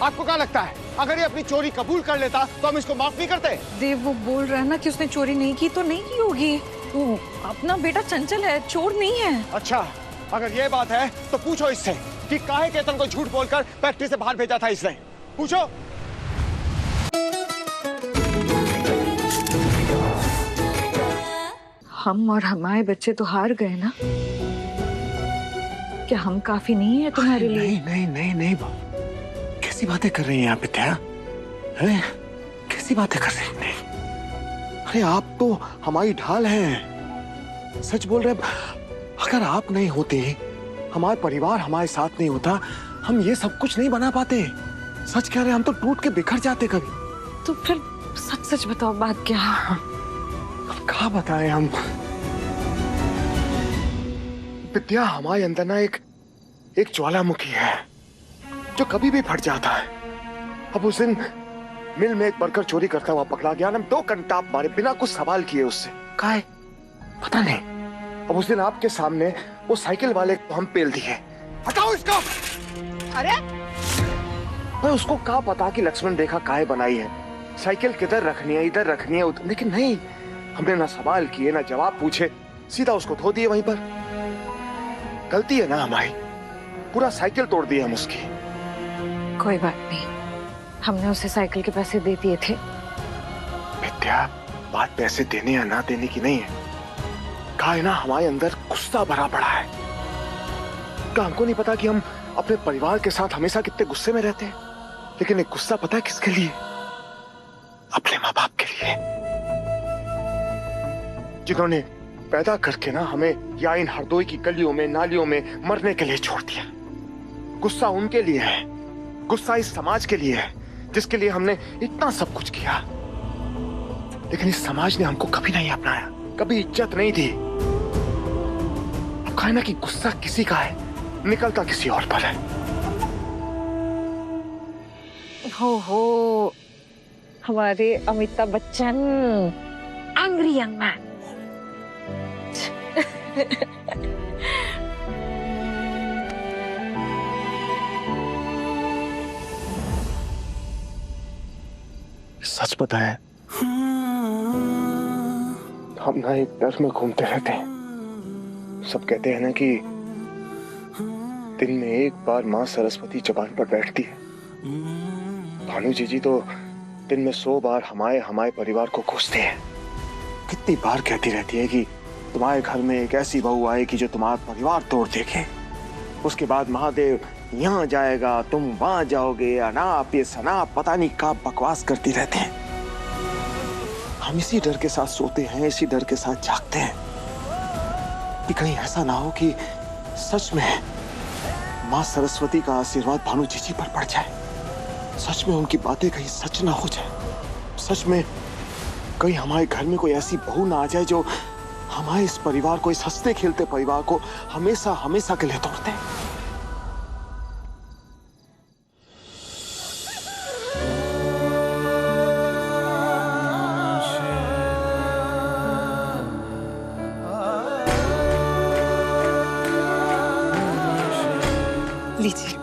आपको क्या लगता है अगर ये अपनी चोरी कबूल कर लेता तो हम इसको माफ नहीं करते? देव वो बोल रहा है ना कि उसने चोरी नहीं की तो नहीं की होगी। वो अपना बेटा चंचल है, चोर नहीं है। अच्छा, अगर ये बात है तो पूछो इससे कि काहे केतन को झूठ बोलकर फैक्ट्री से बाहर भेजा था इसने। पूछो। हम और हमारे बच्चे तो हार गए ना। क्या हम काफी नहीं है तुम्हारे लिए? नहीं नहीं नहीं नहीं, कैसी बातें कर रही हैं आप विद्या? हैं? कैसी बातें कर रही हैं? अरे आप तो हमारी ढाल हैं। सच बोल रहे हैं। अगर आप नहीं होते, हमारा परिवार हमारे साथ नहीं होता, हम ये सब कुछ नहीं बना पाते। सच कह रहे हैं, हम तो टूट के बिखर जाते कभी। तो फिर सच सच बताओ बात क्या? अब क्या बताएं हम? विद्या, हमारे अंदर ना एक ज्वालामुखी है जो कभी भी फट जाता है। अब उस दिन मिल में एक वर्कर चोरी करता हुआ पकड़ा गया ना, 2 कंटाप मारे बिना कुछ सवाल किए उससे। काहे? पता नहीं। अब उस दिन आपके सामने वो साइकिल वाले को हम पेल दिए। हटाओ इसको। अरे उसको क्या पता कि लक्ष्मण रेखा काहे बनाई है, साइकिल किधर रखनी है, इधर रखनी है उधर। लेकिन नहीं, हमने ना सवाल किए ना जवाब पूछे, सीधा उसको धो दिए वहीं पर। गलती है ना हमारी, पूरा साइकिल तोड़ दिए हम उसकी। कोई बात नहीं, हमने उसे साइकिल के पैसे दे दिए थे। विद्या, बात पैसे देने या ना देने की नहीं है। कहा है ना, हमारे अंदर गुस्सा भरा पड़ा है। क्या हमको नहीं पता कि हम अपने परिवार के साथ हमेशा कितने गुस्से में रहते हैं? लेकिन एक गुस्सा पता है किसके लिए? अपने माँ बाप के लिए, जिन्होंने पैदा करके ना हमें या इन हरदोई की गलियों में नालियों में मरने के लिए छोड़ दिया। गुस्सा उनके लिए है, गुस्सा इस समाज के लिए है जिसके लिए हमने इतना सब कुछ किया। लेकिन इस समाज ने हमको कभी नहीं अपनाया, कभी इज्जत नहीं दी। अब कहा ना कि गुस्सा किसी का है, निकलता किसी और पर है। हो हमारे Amitabh Bachchan, angry young man. सच पता है, हम ना एक डर में घूमते रहते हैं। सब कहते हैं ना कि दिन में एक बार माँ सरस्वती जबान पर बैठती है। भानु जी तो दिन में 100 बार हमारे परिवार को कोसते हैं। कितनी बार कहती रहती है कि तुम्हारे घर में एक ऐसी बहू आएगी जो तुम्हारा परिवार तोड़ देगी। उसके बाद महादेव यहाँ जाएगा, तुम वहां जाओगे, अनाप ये सनाप पता नहीं क्या बकवास करती रहते हैं। हम इसी डर के साथ सोते हैं, इसी डर के साथ जागते हैं कि कहीं ऐसा ना हो कि सच में माँ सरस्वती का आशीर्वाद भानु जी पर पड़ जाए। सच में उनकी बातें कहीं सच ना हो जाए। सच में कहीं हमारे घर में कोई ऐसी बहू ना आ जाए जो हमारे इस परिवार को, इस हंसते खेलते परिवार को हमेशा हमेशा के लिए तोड़ दे। लीजिए।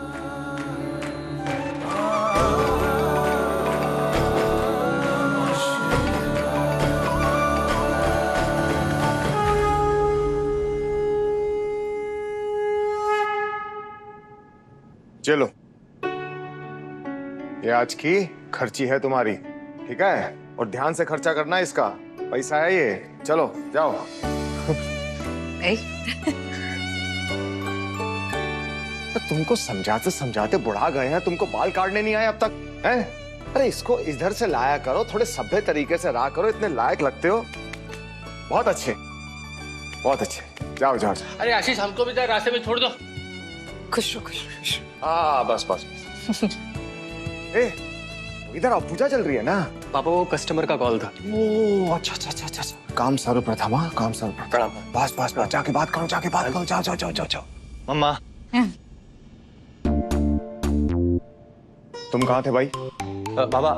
चलो, ये आज की खर्ची है तुम्हारी, ठीक है? और ध्यान से खर्चा करना है, इसका पैसा है ये। चलो जाओ। तो तुमको समझाते समझाते बुढ़ा गए हैं, तुमको बाल काटने नहीं आए अब तक हैं? अरे इसको इधर से लाया करो, थोड़े सभ्य तरीके से रहा करो, इतने लायक लगते हो। बहुत अच्छे, बहुत अच्छे। जाओ जाओ। अरे आशीष, हमको भी रास्ते में छोड़ दो। खुश रहो, खुश रहो। हाँ बस बस। ए, इधर आओ, पूजा चल रही है ना? पापा वो कस्टमर का कॉल था। ओह अच्छा अच्छा अच्छा अच्छा। काम सर्वप्रथम, हाँ काम सर्वप्रथम। बस बस बस, जाके बात करो, जाके बात करो। जाओ जाओ जाओ जाओ जाओ। मम्मा, तुम कहाँ थे भाई? बाबा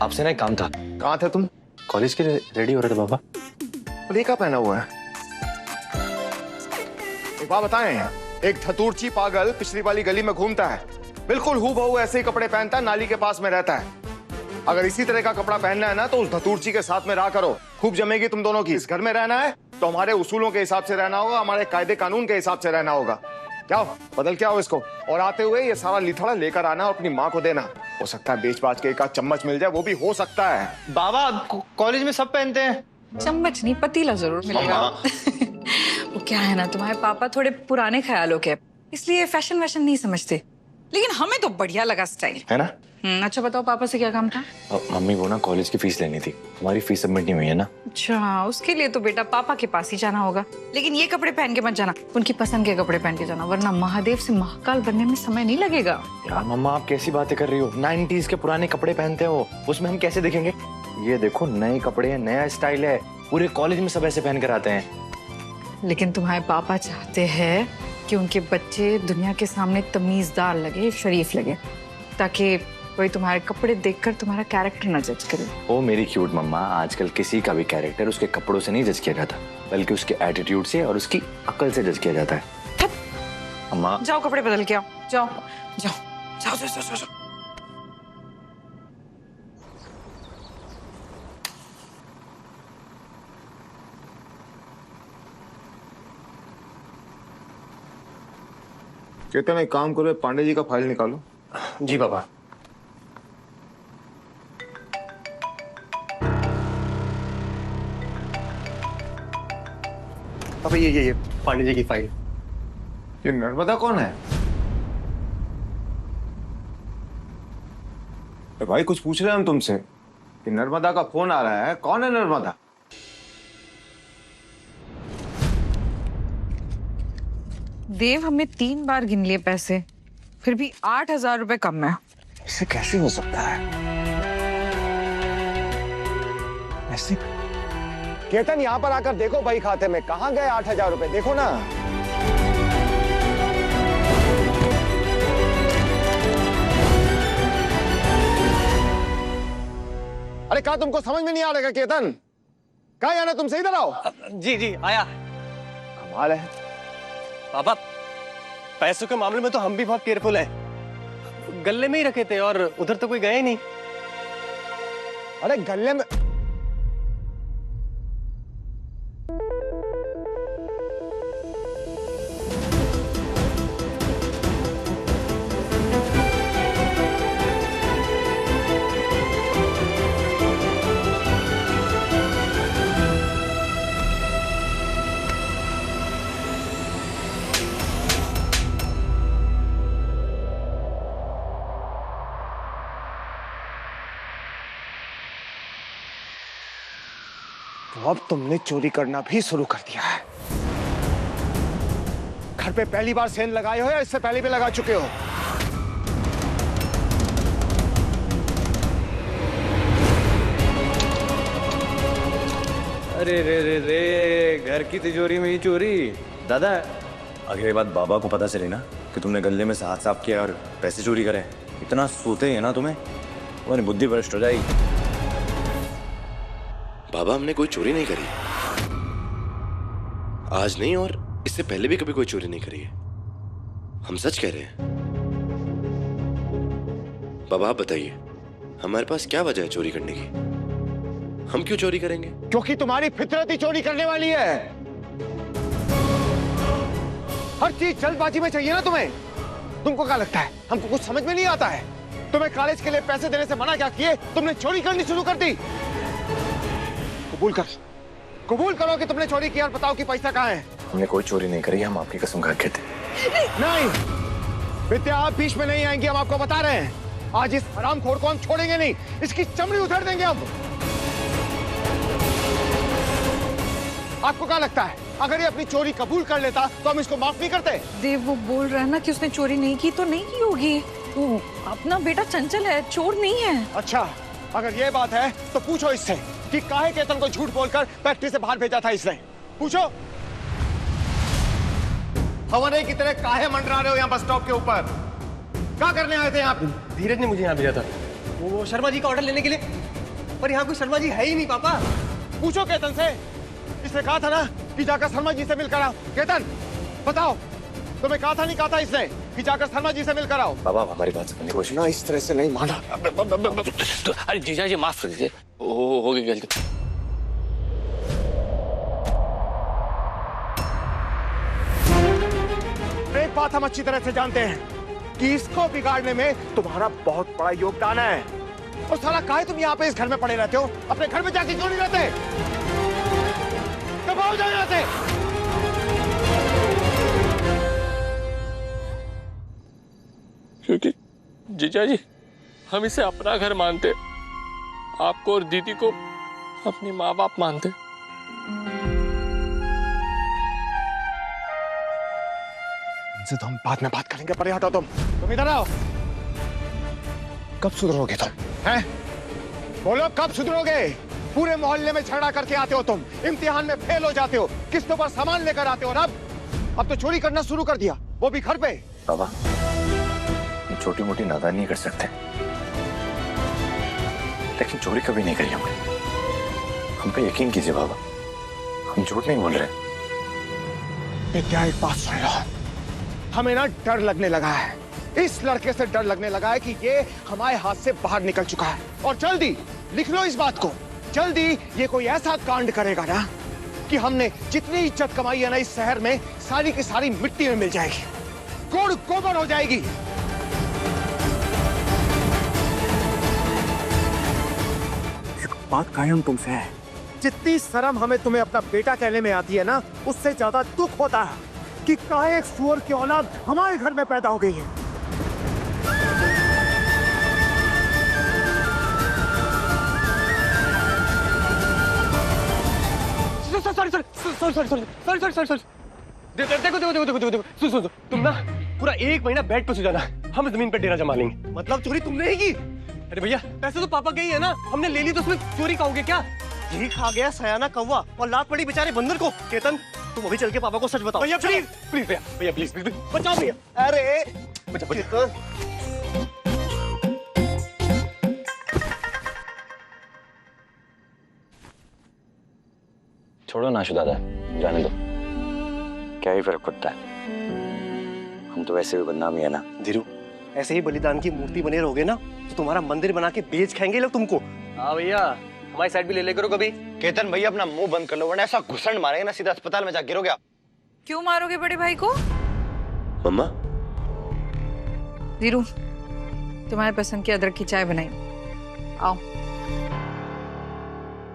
आपसे ना एक काम था। कहाँ थे तुम? कॉलेज के लिए रेडी हो रहे थे बाबा। ये क्या पहना हुआ है? एक बात बताएं, एक धतूरची पागल पिछली वाली गली में घूमता है, बिल्कुल हूबहू ऐसे ही कपड़े पहनता है, नाली के पास में रहता है। अगर इसी तरह का कपड़ा पहनना है ना तो उस धतूरची के साथ में रहा करो, खूब जमेगी तुम दोनों की। इस घर में रहना है तो हमारे उसूलों के हिसाब से रहना होगा, हमारे कायदे कानून के हिसाब से रहना होगा। क्या बदल क्या हो इसको, और आते हुए ये सारा लिथड़ा लेकर आना और अपनी माँ को देना। हो सकता है बेच बाच के एक आध चम्मच मिल जाए, वो भी हो सकता है। बाबा कॉलेज में सब पहनते हैं। चम्मच नहीं, पतीला जरूर मिलेगा। वो क्या है ना, तुम्हारे पापा थोड़े पुराने ख्यालों के, इसलिए फैशन वैशन नहीं समझते, लेकिन हमें तो बढ़िया लगा स्टाइल, है ना? अच्छा बताओ पापा से क्या काम था? मम्मी वो ना कॉलेज की फीस लेनी थी, हमारी फीस सबमिट नहीं हुई है ना। अच्छा, उसके लिए तो बेटा पापा के पास ही जाना होगा, लेकिन ये कपड़े पहन के मत जाना, उनकी पसंद के कपड़े पहन के जाना, वरना महादेव से महाकाल बनने में समय नहीं लगेगा। यार मम्मा आप कैसी बातें कर रही हो, 90s के पुराने कपड़े पहनते हैं वो, उसमें हम कैसे दिखेंगे? ये देखो नए कपड़े हैं, नया स्टाइल है, पूरे कॉलेज में सब ऐसे पहन कर आते हैं। लेकिन तुम्हारे पापा चाहते हैं कि उनके बच्चे दुनिया के सामने तमीजदार लगे, शरीफ लगे, ताकि कोई तुम्हारे कपड़े देखकर तुम्हारा कैरेक्टर न जज करे। ओ मेरी क्यूट मम्मा, आजकल किसी का भी कैरेक्टर उसके कपड़ों से नहीं जज किया जाता, बल्कि उसके एटीट्यूड से और उसकी अकल से जज किया जाता है। अम्मा जाओ कपड़े बदल के आओ, जाओ जाओ जाओ जाओ जाओ, जाओ। चेतन एक काम करो, पांडे जी का फाइल निकालो। जी पापा। पापा ये पांडे जी की फाइल। ये नर्मदा कौन है? तो भाई कुछ पूछ रहे हैं हम तुमसे कि नर्मदा का फोन आ रहा है, कौन है नर्मदा? देव हमें 3 बार गिन लिए पैसे, फिर भी 8,000 रुपए कम है। ऐसे कैसे हो सकता है? ऐसे केतन यहाँ पर आकर देखो भाई, खाते में कहाँ गए 8,000 रुपए, देखो ना। अरे कहा तुमको समझ में नहीं आ रहा केतन? कहाँ जाना तुमसे, इधर आओ। जी जी आया। कमाल है पापा, पैसों के मामले में तो हम भी बहुत केयरफुल हैं। गले में ही रखे थे और उधर तो कोई गए ही नहीं। अरे गले में तो अब तुमने चोरी करना भी शुरू कर दिया है। घर पे पहली बार सेल लगाए हो या इससे पहले भी लगा चुके हो? अरे रे रे रे, घर की तिजोरी में ही चोरी। दादा अगली बात बाबा को पता चले ना कि तुमने गले में से हाथ साफ किया और पैसे चोरी करे, इतना सोते हैं ना तुम्हें, वो बुद्धि भ्रष्ट हो जाएगी। बाबा हमने कोई चोरी नहीं करी, आज नहीं और इससे पहले भी कभी कोई चोरी नहीं करी है, हम सच कह रहे हैं। बाबा आप बताइए हमारे पास क्या वजह है चोरी करने की, हम क्यों चोरी करेंगे? क्योंकि तुम्हारी फितरत ही चोरी करने वाली है। हर चीज जल्दबाजी में चाहिए ना तुम्हें। तुमको क्या लगता है हमको कुछ समझ में नहीं आता है? तुम्हें कॉलेज के लिए पैसे देने से मना क्या किए, तुमने चोरी करनी शुरू कर दी। कबूल करो कि तुमने चोरी किया और बताओ कि पैसा कहाँ है। हमने कोई चोरी नहीं करी, हम आपकी कसम खा के थे। नहीं विद्या, आप बीच में नहीं आएंगी, हम आपको बता रहे हैं। आज इस हरामखोर को हम छोड़ेंगे नहीं, इसकी चमड़ी उधेड़ देंगे हम। आपको क्या लगता है अगर ये अपनी चोरी कबूल कर लेता तो हम इसको माफ नहीं करते? देव वो बोल रहा है ना कि उसने चोरी नहीं की तो नहीं की होगी, वो अपना बेटा चंचल है, चोर नहीं है। अच्छा अगर ये बात है तो पूछो इससे कि काहे केतन को झूठ बोलकर फैक्ट्री से बाहर भेजा था इसने, पूछो। हवने की तरह काहे मंडरा रहे हो यहाँ बस स्टॉप के ऊपर? क्या करने आए थे आप? धीरज ने मुझे यहाँ भेजा था, वो शर्मा जी का ऑर्डर लेने के लिए, पर यहाँ कोई शर्मा जी है ही नहीं पापा। पूछो केतन से, इसने कहा था ना कि जाकर शर्मा जी से मिलकर आओ। केतन बताओ, तुम्हें कहा था नहीं कहा था इसने कि जाकर शर्मा जी से मिलकर आओ। बाबा आप हमारी बात सुनने की कोशिश। ना इस तरह से नहीं माना। अरे जीजा जी माफ कर दीजिए, हो गई गलती। एक बात हम अच्छी तरह से जानते हैं कि इसको बिगाड़ने में तुम्हारा बहुत बड़ा योगदान है। और साला काहे तुम यहाँ पे इस घर में पड़े रहते हो? अपने घर में जाके क्यों नहीं रहते? कब आओ जाओ यहाँ से। क्योंकि जीजा जी हम इसे अपना घर मानते, आपको और दीदी को अपनी माँ बाप मानते। इनसे तो हम बाद में बात करेंगे, परे हटो तुम इधर आओ। कब सुधरोगे तुम? हैं? बोलो कब सुधरोगे? पूरे मोहल्ले में झगड़ा करके आते हो तुम, इम्तिहान में फेल हो जाते हो, किस्तों पर सामान लेकर आते हो, और अब तो चोरी करना शुरू कर दिया, वो भी घर पे। बाबा छोटी मोटी नादानी कर सकते हैं, लेकिन चोरी कभी नहीं करी हमने। हम पे यकीन कीजिए बाबा, हम झूठ नहीं बोल रहे। विद्या एक बात सुन लो, हमें ना डर लगने लगा है, इस लड़के से डर लगने लगा है कि ये हमारे हाथ से बाहर निकल चुका है। और जल्दी लिख लो इस बात को, जल्दी ये कोई ऐसा कांड करेगा ना कि हमने जितनी इज्जत कमाई है ना इस शहर में, सारी की सारी मिट्टी में मिल जाएगी, कूड़ गोबर हो जाएगी। बात कायम तुमसे है, जितनी शर्म हमें तुम्हें अपना बेटा कहने में आती है ना, उससे ज्यादा दुख होता है कि काहे एक सुअर की औलाद हमारे घर में पैदा हो गई है। सॉरी। देखो, सुन, तुम ना पूरा 1 महीना बेड पे सो जाना, हम जमीन पे डेरा जमा लेंगे। मतलब चोरी तुमने ही की? अरे भैया पैसे तो पापा के ही है ना, हमने ले ली तो उसमें चोरी का हो गया क्या? यही खा गया सयाना कौवा और लात पड़ी बेचारे बंदर को। केतन तुम अभी चल के पापा को सच बताओ। भैया प्लीज भैया प्लीज बचाओ भैया। अरे बचाओ। छोड़ो ना दादा, जाने दो, क्या ही फर्क पड़ता है, हम तो वैसे भी बदनामी है ना। धीरू ऐसे ही बलिदान की मूर्ति बने रहोगे ना तो तुम्हारा मंदिर बना के बेच खाएंगे लोग तुमको। हाँ भैया हमारी साइड भी ले करो कभी। केतन भैया अपना मुंह बंद कर लो, वरना ऐसा घुसड़ मारेंगे ना सीधा अस्पताल में जा गिरोगे आप। क्यों मारोगे बड़े भाई को? मम्मा वीरू, तुम्हारे पसंद की अदरक की चाय बनाई, आओ।